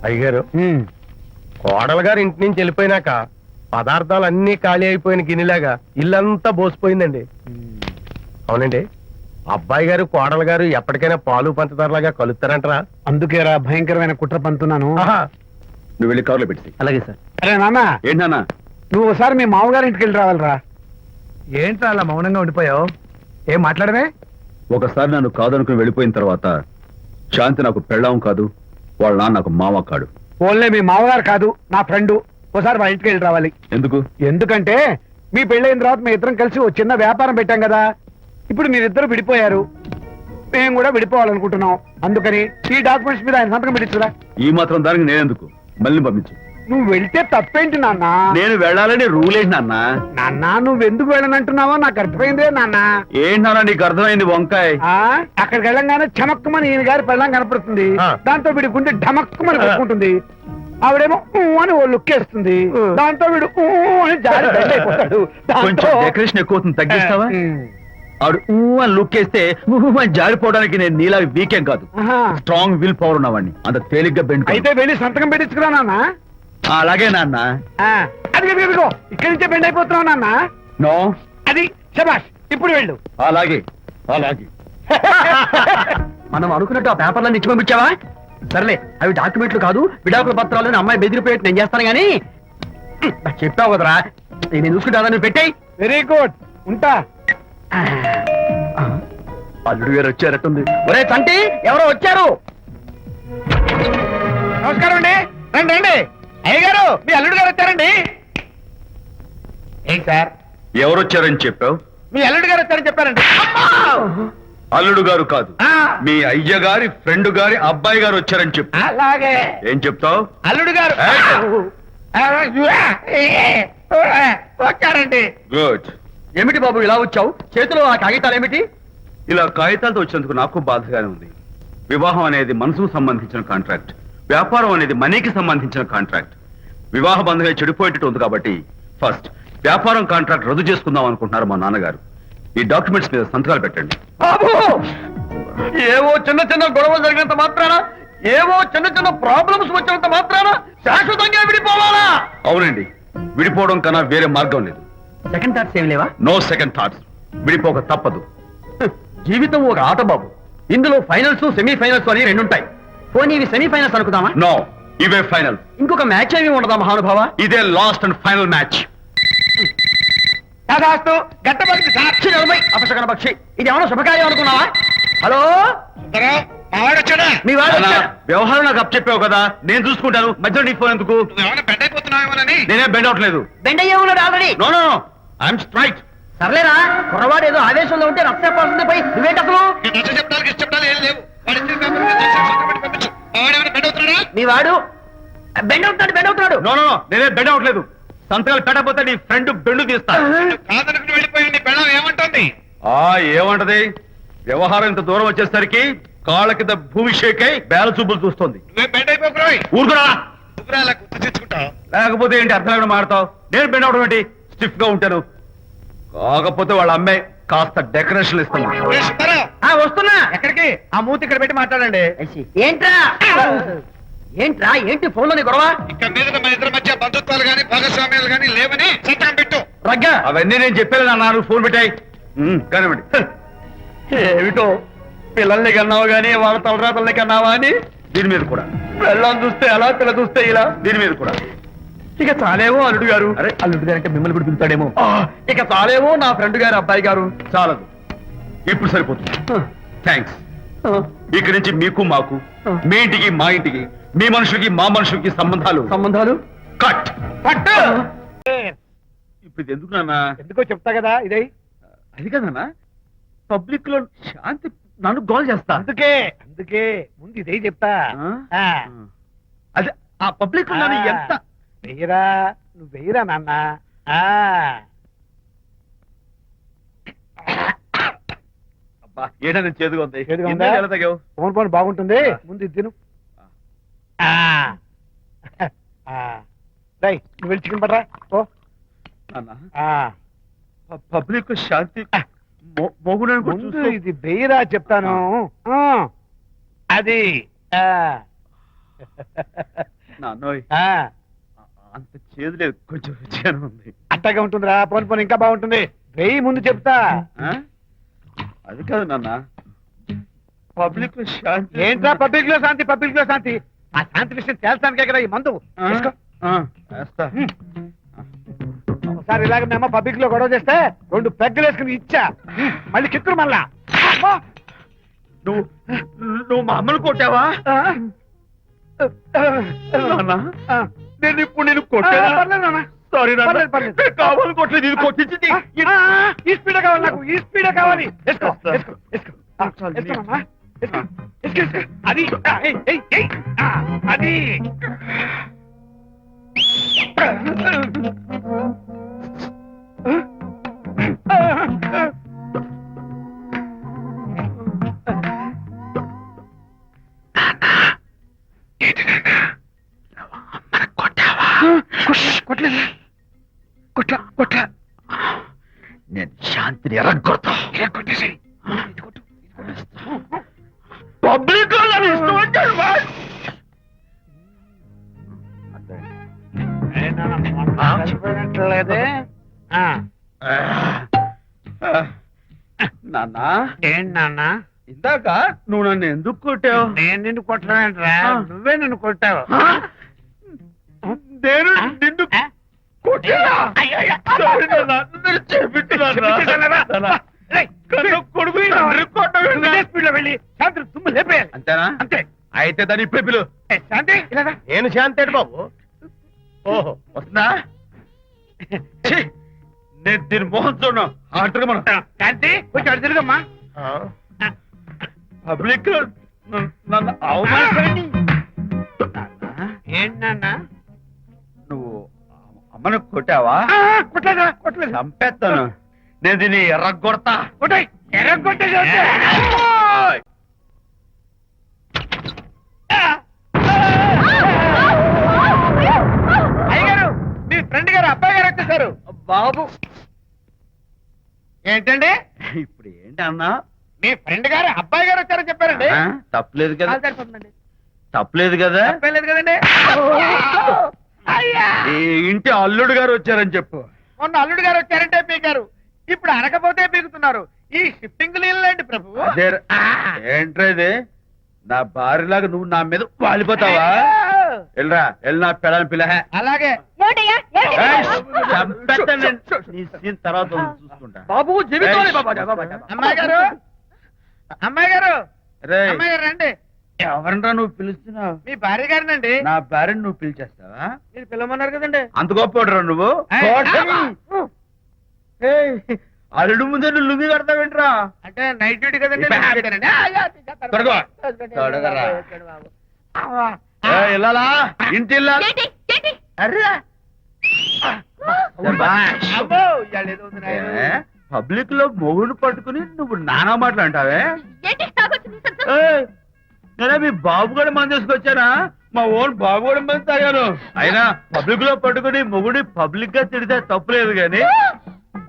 అయ్యగారు కోడలు గారు ఇంటి నుంచి వెళ్ళిపోయినాక పదార్థాలు అన్ని ఖాళీ అయిపోయిన గిన్నెలాగా ఇల్లంతా బోసిపోయిందండి. అవునండి, అబ్బాయి గారు కోడలు గారు ఎప్పటికైనా పాలు పంచదారలాగా కలుస్తారంటరా? అందుకేరా భయంకరమైన కుట్ర పంతున్నాను. నువ్వు వెళ్ళి కారులో పెట్టి. అలాగే సార్. అరే నాన్న, ఏంటన్నా? నువ్వు ఒకసారి మీ మామగారి ఇంటికి వెళ్ళి రావాలిరా. ఏంట్రా అలా మౌనంగా ఉండిపోయావు? ఏం మాట్లాడమే? ఒకసారి నన్ను కాదనుకుని వెళ్ళిపోయిన తర్వాత శాంతి నాకు పెళ్ళాం కాదు, వాళ్ళ నాన్న నాకు మామ కాడు. ఓన్లే మీ మామగారు కాదు, నా ఫ్రెండ్. ఒకసారి మా ఇంటికి వెళ్ళి రావాలి. ఎందుకు? ఎందుకంటే మీ పెళ్ళైన తర్వాత మీ ఇద్దరం కలిసి ఓ చిన్న వ్యాపారం పెట్టాం కదా. ఇప్పుడు మీరిద్దరు విడిపోయారు, మేము కూడా విడిపోవాలనుకుంటున్నాం. అందుకని ఈ డాక్యుమెంట్స్ మీద ఆయన సంతకం పెట్టించురా. ఈ మాత్రం దానికి నేనెందుకు? మళ్ళీ పంపించు. నువ్వు వెళ్తే తప్పేంటి నాన్న? నేను వెళ్ళాలని రూల్ ఏంటి నాన్న? నాన్న, నువ్వు ఎందుకు వెళ్ళనంటున్నావో నాకు అర్థమైందే నాన్న. ఏంటి నాన్న నీకు అర్థమైంది వంకాయ? అక్కడికి వెళ్ళంగానే చమక్కుమని ఈయన గారి పెళ్ళం కనపడుతుంది. దాంతో వీడి గుండె ఢమక్కుమని కొట్టుకుంటుంది. ఆవిడేమో అని ఓ లుక్ వేస్తుంది. దాంతో వీడు అని జారి బెండ్ అయిపోతాడు. కొంచెం డెకరేషన్ ఎక్కువ అవుతుంది, తగ్గిస్తావా? ఆడు అని లుక్ వేస్తే అని జారిపోవడానికి నేను నీలా వీకేం కాదు, స్ట్రాంగ్ విల్ పవర్ ఉన్నవాడిని. అంత తేలిగ్గా బెండ్ అయితే వెళ్ళి సంతకం పెట్టించుకురా నాన్న. అలాగే నాన్న. అది ఇదిగో ఇక్కడి నుంచే బెండ్ అయిపోతున్నావు నాన్న. నో, అది శబాష్. ఇప్పుడు వెళ్ళు. అలాగే అలాగే. మనం అనుకున్నట్టు ఆ పేపర్లను ఇచ్చి పంపించావా? సర్లే, అవి డాక్యుమెంట్లు కాదు, విడాకుల పత్రాలను అమ్మాయి బెదిరిపోయేట్టు నేను చేస్తాను గానీ చెప్పావు కదరా, నేను చూసుకుంటా. నువ్వు పెట్టాయి. వెరీ గుడ్, ఉంటా. అల్లుడు గారు వచ్చారట్టుంది. ఒరే తంటి, ఎవరో వచ్చారు. నమస్కారం అండి. రండి రండి. అయ్యగారు, మీ అల్లుడు గారు వచ్చారండి. ఏంటి సార్? ఎవరు వచ్చారని చెప్పావు? మీ అల్లుడు గారు వచ్చారని చెప్పారండి. అల్లుడు గారు కాదు, మీ అయ్య గారి ఫ్రెండ్ గారి అబ్బాయి గారు వచ్చారని చెప్పు. అలాగే. ఏం చెప్తావు? అల్లుడు గారు వచ్చారండి. గుడ్. ఏమిటి బాబు ఇలా వచ్చావు? చేతిలో ఆ కాగితాలు ఏమిటి? ఇలా కాగితాలతో వచ్చినందుకు నాకు బాధగానే ఉంది. వివాహం అనేది మనసుకు సంబంధించిన కాంట్రాక్ట్, వ్యాపారం అనేది మనీకి సంబంధించిన కాంట్రాక్ట్. వివాహ బంధంగా చెడిపోయేటట్టు ఉంది కాబట్టి ఫస్ట్ వ్యాపారం కాంట్రాక్ట్ రద్దు చేసుకుందాం అనుకుంటున్నారు మా నాన్నగారు. ఈ డాక్యుమెంట్స్ మీద సంతకాలు పెట్టండి. బాబు, ఏవో చిన్న చిన్న గొడవలు జరిగినంత మాత్రాన, ఏవో చిన్న చిన్న ప్రాబ్లమ్స్ వచ్చినంత మాత్రాన శాశ్వతంగా విడిపోవాలా? అవునండి, విడిపోవడం కన్నా వేరే మార్గం లేదు. సెకండ్ థాట్స్ ఏమి లేవా? No second thoughts. విడిపోక తప్పదు. జీవితం ఒక ఆట బాబు, ఇందులో ఫైనల్స్ సెమీఫైనల్స్ అని రెండుంటాయి. పోనీ ఇవి సెమీఫైనల్స్ అనుకుందామా? నో, ఇవే ఫైనల్. ఇంకొక మ్యాచ్ ఏమి ఉండదా మహానుభావ? ఇదే లాస్ట్ అండ్ ఫైనల్ మ్యాచ్. గట్టబడి సాక్షి నిలబై అపశకన పక్షి, ఇది ఏమన్నా శుభకార్యం అనుకున్నావా? హలో, మీ వాడు వచ్చాడా? వ్యవహారం నాకు అప్ చెప్పావు కదా, నేను చూసుకుంటాను. మధ్యలో నీ ఫోన్ ఎందుకు? బెండ్ అయిపోతున్నావేమోనని. నేనే బెండ్ అవట్లేదు. బెండ్ అయ్యే ఉన్నాడు already. No no no, I'm straight. సర్లేరా, కుర్రవాడు ఏదో ఆవేశంలో ఉంటే రక్త పడుతుంది. పోయి నువ్వేంటి అసలు? మీ వాడు బెండ్ అవుతున్నాడు, బెండ్ అవుతున్నాడు. నో నో నో, నేనే బెండ్ అవట్లేదు. సంతకాలు పెట్టకపోతే నీ ఫ్రెండ్ బెండు తీస్తా. ఏమంటుంది? ఏమంటది? వ్యవహారం ఇంత దూరం వచ్చేసరికి కాళ్ళ కింద భూమి షేక్ అయి బేల చూపులు చూస్తుంది. ఊరుకురా, లేకపోతే ఏంటి అర్థం లేకుండా మాడతావు? నేను బెండ్ అవడం ఏంటి? స్టిఫ్ గా ఉంటాను. కాకపోతే వాళ్ళ అమ్మాయి కాస్త డెకరేషన్ ఇస్తాను. వస్తున్నా. ఎక్కడికి? ఆ మూతి ఇక్కడ పెట్టి మాట్లాడండి. ఏంట్రా ఏంట్రా ఏంటి ఫోన్ లోని గొడవ? ఇక్కడ మీద మన ఇద్దరి మధ్య బంధుత్వాలు గాని భాగస్వామ్యాలు గాని లేవని సంతకం పెట్టు. రగ్గా అవన్నీ నేను చెప్పాను అన్నారు. ఫోన్ పెట్టాయి కానివ్వండి. ఏమిటో పిల్లల్ని కన్నావు గానీ వాళ్ళ తలరాతల్ని కన్నావా అని. దీని మీద కూడా పిల్లల్ని చూస్తే అలా, పిల్ల చూస్తే ఇలా. దీని మీద కూడా ఇక చాలేమో అల్లుడు గారు. అరే, అల్లుడు గారు అంటే మిమ్మల్ని కూడా పిలుతాడేమో. ఇక చాలేమో నా ఫ్రెండ్ గారు అబ్బాయి గారు. చాలదు, ఇప్పుడు సరిపోతుంది. థ్యాంక్స్. ఇక్కడి నుంచి మీకు మాకు, మీ ఇంటికి మా ఇంటికి, మీ మనుషులకి మా మనుషులకి సంబంధాలు కట్. ఇప్పుడు ఇది ఎందుకు నాన్న? ఎందుకో చెప్తా కదా. ఇదే అది కదన్నా, పబ్లిక్ లో శాంతి నన్ను గోల్ చేస్తా. అందుకే ముందు ఇదే చెప్తా. అదే ఆ పబ్లిక్ లో నన్ను ఎంత వెయ్యరా, నువ్వు వెయ్యరా నాన్న. అబ్బా, ఏంటని చేదుగా ఉంది. చేదుగా ఉందా? ఎలా తగ్గావు? ఫోన్ ఫోన్ బాగుంటుంది. ముందు ఇది తిను. నువ్వు వెళ్ళి చికెన్ పడరా. ఓ పబ్లిక్ శాంతి మొగుడని కూడా ముందు చూస్తూ- ఇది వెయ్యరా చెప్తాను. అది నాన్నోయ్ ఆ, అంత చేదు లేదు, కొంచెం రుచిగానే ఉంది. అట్టగా ఉంటుందిరా. పోను పోను ఇంకా బాగుంటుంది. వెయ్యి ముందు చెప్తా. ఆ? అది కాదు నాన్న, పబ్లిక్ లో శాంతి. ఏంట్రా పబ్లిక్ లో శాంతి, పబ్లిక్ లో శాంతి? ఆ శాంతి విషయం తేల్చడానికే కదా ఈ మందు. ఆ? తీసుకో. ఆ, వేస్తా. ఒకసారి ఇలాగ మేము పబ్లిక్ లో గొడవ చేస్తే 2 పెగ్గలు వేసుకుని ఇచ్చా. మళ్ళీ కిక్కురు మళ్ళా. అమ్మా! నువ్వు నువ్వు మా అమ్మను కొట్టావా ఆ? నాన్న? ఆ. నేను ఇప్పుడు నేను ఆ, కొట్టానా? పర్లేదు నాన్న. సారీ నాన్న. పర్లేదు, పర్లేదు. నేను కావాలని కొట్టలేదు, ఇది కొట్టించింది. ఆ, ఈ స్పీడ్ కావాలి నాకు, ఈ స్పీడ్ కావాలి. వేసుకో, వేసుకో, వేసుకో. ఆ, వేసుకోనమ్మా. వేసుకో, వేసుకో, వేసుకో. అది ఆ, ఏయ్, ఏయ్, ఏయ్. ఆ, అది కొట్టలేదు, కొట్లా. నేను శాంతిని ఎరగొడతా. కొట్టేసి పబ్లిక్ లో నన్ను ఇష్టం వచ్చాడు బాస్. చనిపోయినట్లేదే. నాన్న, ఏంటి నాన్న? ఇందాక నువ్వు నన్ను ఎందుకు కొట్టావు? నేను నిన్ను కొట్టలేంట్రా, ఆ. నువ్వే నిన్ను కొట్టావు. నేను నిన్ను కొట్టానా? Sorry నాన్న, నేను చేపించున్నాను నాన్న. కన్ను కొడుకు తండ్రి కొట్టవేంటి? స్పీడ్ లో వెళ్ళి శాంతి తుమ్ము లేపేయాలి. అంతేనా? అంతే. అయితే దాని ఇప్పుడే పిలు. ఏ, శాంతి ఇలా రా. నేను శాంతేడు బాబు. ఓహో, వస్తున్నా? ఛీ, నేను దీని మోహన్ చూడను. ఆటగా మనం శాంతి కొంచెం అటు తిరుగమ్మా. ఆ, పబ్లిక్ లో నన్ను అవమానించండి. ఏంటి నాన్న? నువ్వు అమ్మను కొట్టావా? కొట్టలేదు. చంపేస్తాను. నేను దీన్ని ఎర్రగొడతా. కొట్టాయి, ఎర్రగొట్టే అయ్యగారు, మీ ఫ్రెండ్ గారు అబ్బాయి గారు వచ్చేసారు. బాబు, ఏంటండి? ఇప్పుడు ఏంటి అన్నా? మీ ఫ్రెండ్ గారు అబ్బాయి గారు వచ్చారని చెప్పారండి. తప్పలేదు కదా? కాలు సరిపోతుందండి. తప్పలేదు కదా? తప్పలేదు కదండి. అయ్యా, ఈ ఇంటి అల్లుడు గారు వచ్చారని చెప్పు. మొన్న అల్లుడు గారు వచ్చారంటే పీకారు, ఇప్పుడు అనకపోతే పీకుతున్నారు. ఈ షిఫ్టింగ్ లీలండి ప్రభు. అదే ఏంట్రా ఇది? నా భార్యలాగా నువ్వు నా మీద వాలిపోతావా? వెళ్ళరా, వెళ్ళి నా పెళ్ళని పిల్ల. అలాగే. తర్వాత చూసుకుంటా. బాబు జీవితం. అమ్మాయి గారు, అమ్మాయి గారు, రేయ్, అమ్మాయి గారు రండి. ఎవరినరా నువ్వు పిలుస్తున్నావు? మీ భార్య గారినండి. నా భార్యను నువ్వు పిలిచేస్తావా? మీరు పిల్లమన్నారు కదండి. అంత గొప్ప నువ్వు? ఏయ్, అల్లుడు ముందే నువ్వు లుంగి కడతావేంట్రా? అంటే నైట్ డ్యూటీ కదండి. ఇప్పుడు night duty నండి. తొడగో. తొడగరా. ఏయ్, ఇల్లాలా? ఇంటి ఇల్లాలా? అర్రా. శభాష్. అబ్బో, ఇవాళ ఏదో ఉంది నాయన. ఏ, పబ్లిక్ లో మొగుడు పట్టుకుని నువ్వు నానా మాటలు అంటావే? ఏయ్, నేనే మీ బాబు కూడా మంది తీసుకొచ్చానా? మా ఓన్ బాబు కూడా మంది తాగాను. అయినా పబ్లిక్ లో పట్టుకుని మొగుడి పబ్లిక్ గా తిడితే తప్పులేదు గాని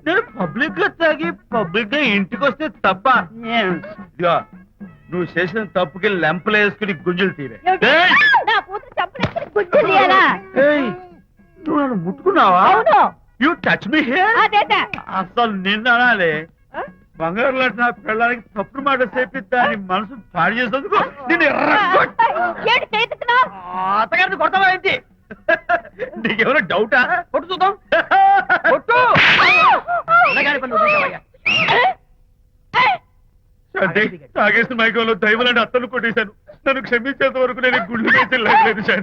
నేను పబ్లిక్ గా తాగి పబ్లిక్ గా ఇంటికి వస్తే తప్ప. ఇదిగో, నువ్వు చేసిన తప్పుకి లెంపలు వేసుకుని గుంజులు తీరే. ఏయ్! ఏయ్, నువ్వు నన్ను ముట్టుకున్నావా? You touch me here. అసలు నిన్న అనాలి. బంగారు లాంటి నా పిల్లలకి తప్పుడు మాట చెప్పి దాని మనసు పాడు చేసేందుకు నేను అత్తగారిని కొడతావా ఏంటి? నీకేమైనా డౌటా? కొట్టు చూద్దాం. కొట్టు. శాంతి, తాగేసిన మైకంలో దైవం లాంటి అత్తను కొట్టేశాను. నన్ను క్షమించేంత వరకు నేను గుళ్ళు వేసి లేదు శాంతి.